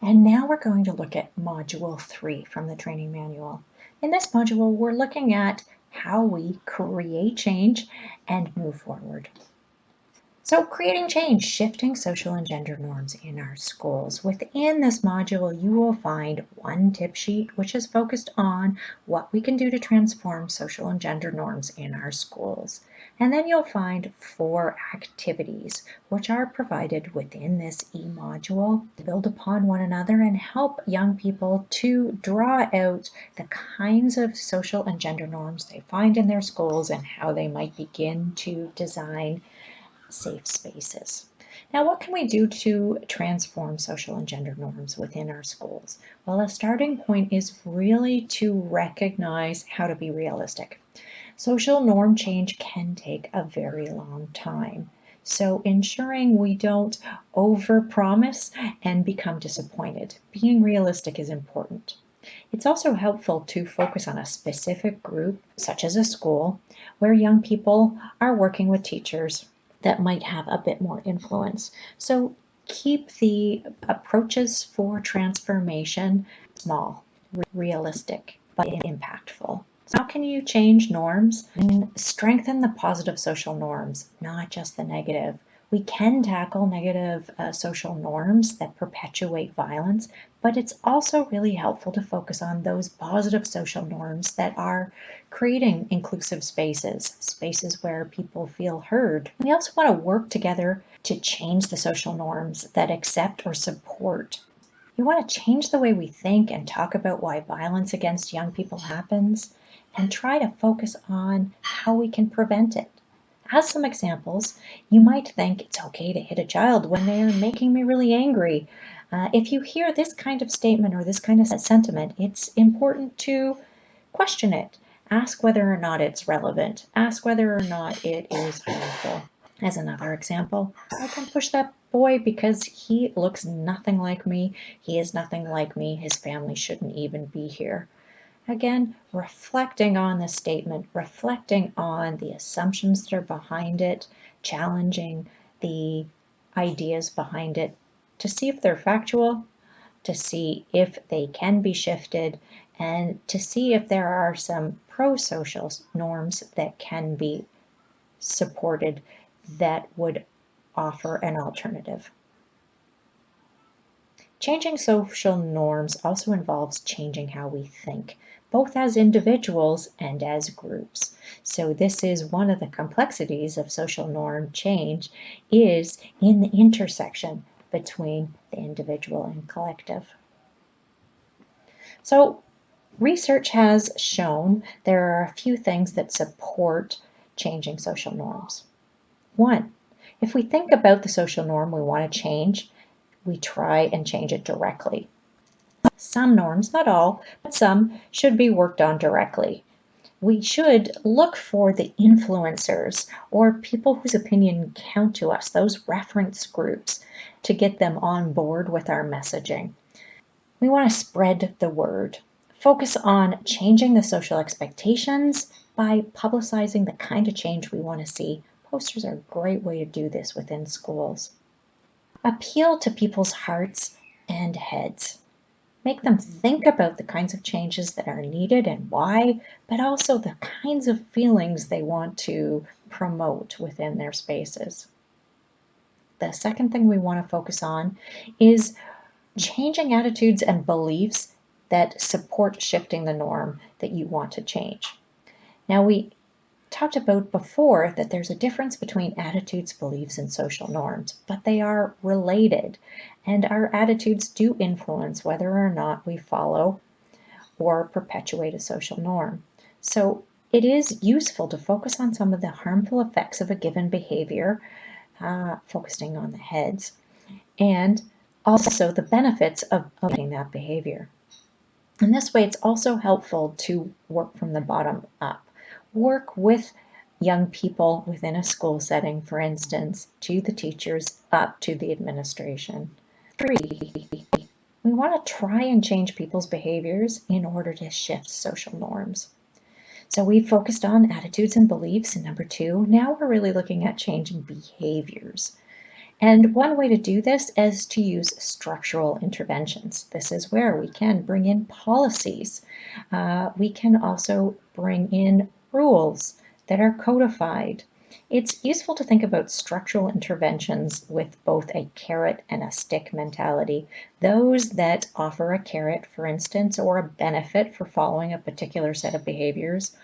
And now we're going to look at Module 3 from the training manual. In this module, we're looking at how we create change and move forward. So creating change, shifting social and gender norms in our schools. Within this module, you will find one tip sheet, which is focused on what we can do to transform social and gender norms in our schools. And then you'll find 4 activities, which are provided within this e-module to build upon one another and help young people to draw out the kinds of social and gender norms they find in their schools and how they might begin to design safe spaces. Now, what can we do to transform social and gender norms within our schools? Well, a starting point is really to recognize how to be realistic. Social norm change can take a very long time. So ensuring we don't overpromise and become disappointed. Being realistic is important. It's also helpful to focus on a specific group, such as a school, where young people are working with teachers that might have a bit more influence. So keep the approaches for transformation small, realistic, but impactful. So how can you change norms and strengthen the positive social norms, not just the negative? We can tackle negative social norms that perpetuate violence, but it's also really helpful to focus on those positive social norms that are creating inclusive spaces, spaces where people feel heard. We also want to work together to change the social norms that accept or support. We want to change the way we think and talk about why violence against young people happens and try to focus on how we can prevent it. As some examples, you might think it's okay to hit a child when they're making me really angry. If you hear this kind of statement or this kind of sentiment, it's important to question it. Ask whether or not it's relevant. Ask whether or not it is harmful. As another example, I can push that boy because he looks nothing like me. He is nothing like me. His family shouldn't even be here. Again, reflecting on the statement, reflecting on the assumptions that are behind it, challenging the ideas behind it to see if they're factual, to see if they can be shifted, and to see if there are some pro-social norms that can be supported that would offer an alternative. Changing social norms also involves changing how we think, both as individuals and as groups. So this is one of the complexities of social norm change, is in the intersection between the individual and collective. So research has shown there are a few things that support changing social norms. One, if we think about the social norm we want to change, we try and change it directly. Some norms, not all, but some, should be worked on directly. We should look for the influencers or people whose opinion count to us, those reference groups, to get them on board with our messaging. We want to spread the word. Focus on changing the social expectations by publicizing the kind of change we want to see. Posters are a great way to do this within schools. Appeal to people's hearts and heads. Make them think about the kinds of changes that are needed and why, but also the kinds of feelings they want to promote within their spaces. The second thing we want to focus on is changing attitudes and beliefs that support shifting the norm that you want to change. Now, we talked about before that there's a difference between attitudes, beliefs, and social norms, but they are related, and our attitudes do influence whether or not we follow or perpetuate a social norm. So it is useful to focus on some of the harmful effects of a given behavior, focusing on the heads, and also the benefits of avoiding that behavior. And this way, it's also helpful to work from the bottom up. Work with young people within a school setting, for instance, to the teachers, up to the administration. 3, we want to try and change people's behaviors in order to shift social norms. So we focused on attitudes and beliefs in number 2. Now we're really looking at changing behaviors. And one way to do this is to use structural interventions. This is where we can bring in policies. We can also bring in rules that are codified. It's useful to think about structural interventions with both a carrot and a stick mentality. Those that offer a carrot, for instance, or a benefit for following a particular set of behaviors,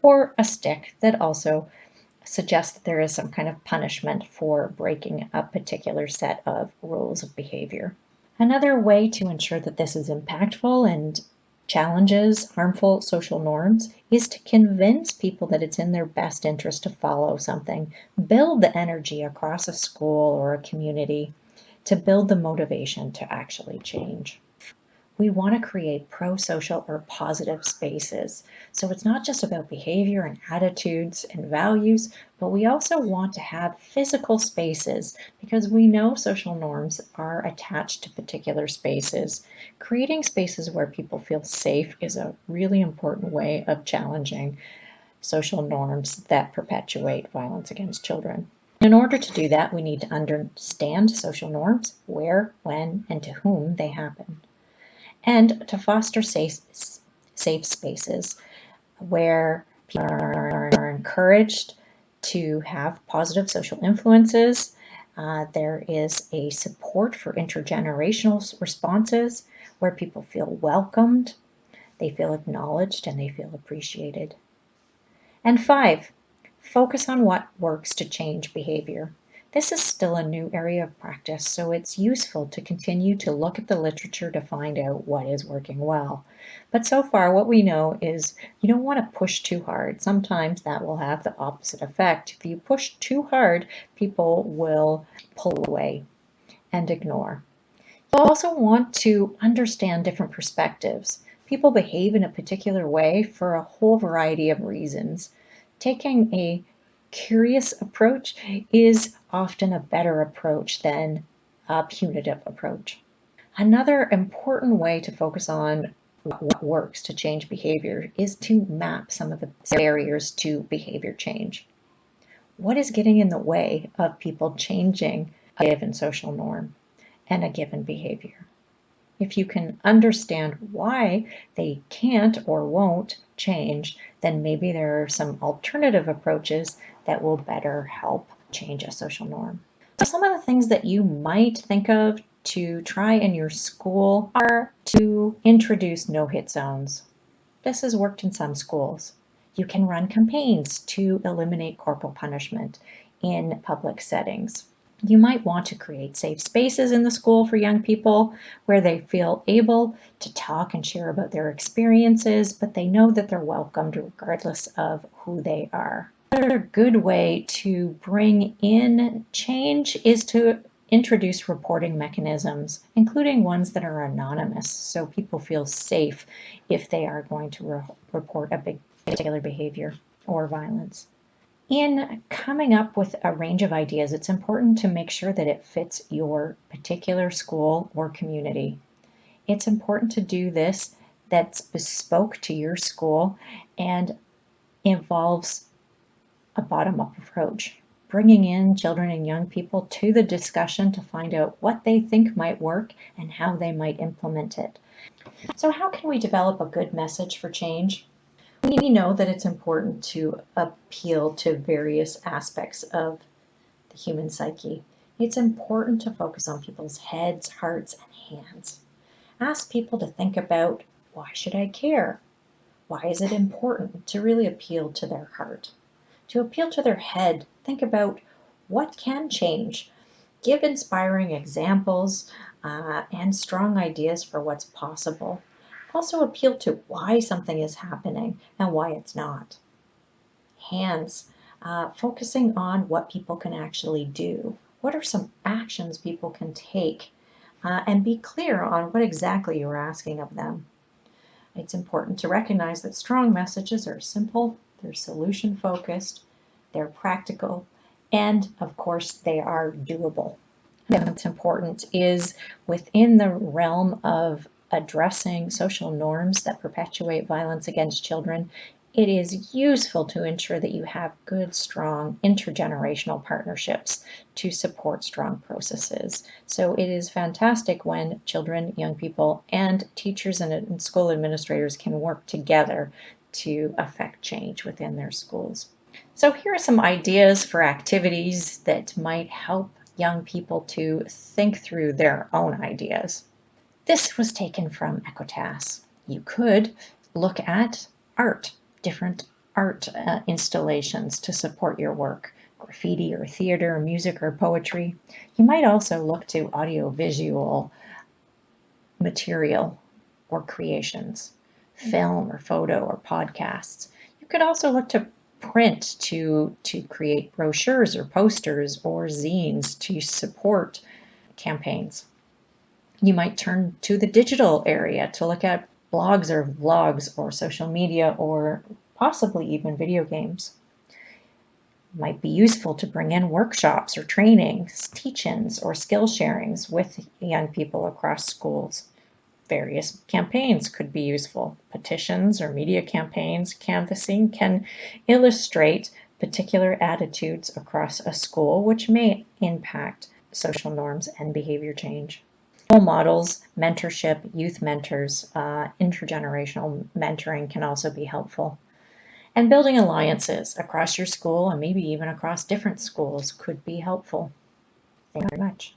or a stick that also suggests that there is some kind of punishment for breaking a particular set of rules of behavior. Another way to ensure that this is impactful and challenges harmful social norms is to convince people that it's in their best interest to follow something. Build the energy across a school or a community to build the motivation to actually change. We want to create pro-social or positive spaces. So it's not just about behavior and attitudes and values, but we also want to have physical spaces because we know social norms are attached to particular spaces. Creating spaces where people feel safe is a really important way of challenging social norms that perpetuate violence against children. In order to do that, we need to understand social norms, where, when, and to whom they happen, and to foster safe spaces where people are encouraged to have positive social influences. There is a support for intergenerational responses where people feel welcomed, they feel acknowledged, and they feel appreciated. And 5, focus on what works to change behavior. This is still a new area of practice, so it's useful to continue to look at the literature to find out what is working well. But so far, what we know is you don't want to push too hard. Sometimes that will have the opposite effect. If you push too hard, people will pull away and ignore. You also want to understand different perspectives. People behave in a particular way for a whole variety of reasons. Taking a curious approach is often a better approach than a punitive approach. Another important way to focus on what works to change behavior is to map some of the barriers to behavior change. What is getting in the way of people changing a given social norm and a given behavior? If you can understand why they can't or won't change, then maybe there are some alternative approaches that will better help change a social norm. So some of the things that you might think of to try in your school are to introduce no-hit zones. This has worked in some schools. You can run campaigns to eliminate corporal punishment in public settings. You might want to create safe spaces in the school for young people where they feel able to talk and share about their experiences, but they know that they're welcomed regardless of who they are. Another good way to bring in change is to introduce reporting mechanisms, including ones that are anonymous, so people feel safe if they are going to report a particular behavior or violence. In coming up with a range of ideas, it's important to make sure that it fits your particular school or community. It's important to do this that's bespoke to your school and involves a bottom-up approach, bringing in children and young people to the discussion to find out what they think might work and how they might implement it. So how can we develop a good message for change? We know that it's important to appeal to various aspects of the human psyche. It's important to focus on people's heads, hearts, and hands. Ask people to think about, why should I care? Why is it important to really appeal to their heart? To appeal to their head, think about what can change. Give inspiring examples and strong ideas for what's possible. Also appeal to why something is happening and why it's not. Hands, focusing on what people can actually do. What are some actions people can take? And be clear on what exactly you're asking of them. It's important to recognize that strong messages are simple, they're solution focused, they're practical, and of course they are doable. And what's important is within the realm of addressing social norms that perpetuate violence against children, it is useful to ensure that you have good, strong intergenerational partnerships to support strong processes. So it is fantastic when children, young people, and teachers and school administrators can work together to affect change within their schools. So here are some ideas for activities that might help young people to think through their own ideas. This was taken from Equitas. You could look at art, different art installations to support your work, graffiti or theater, or music or poetry. You might also look to audiovisual material or creations, film or photo or podcasts. You could also look to print to create brochures or posters or zines to support campaigns. You might turn to the digital area to look at blogs or vlogs or social media or possibly even video games. It might be useful to bring in workshops or trainings, teach-ins or skill sharings with young people across schools. Various campaigns could be useful. Petitions or media campaigns, canvassing can illustrate particular attitudes across a school which may impact social norms and behavior change. Role models, mentorship, youth mentors, intergenerational mentoring can also be helpful. And building alliances across your school and maybe even across different schools could be helpful. Thank you very much.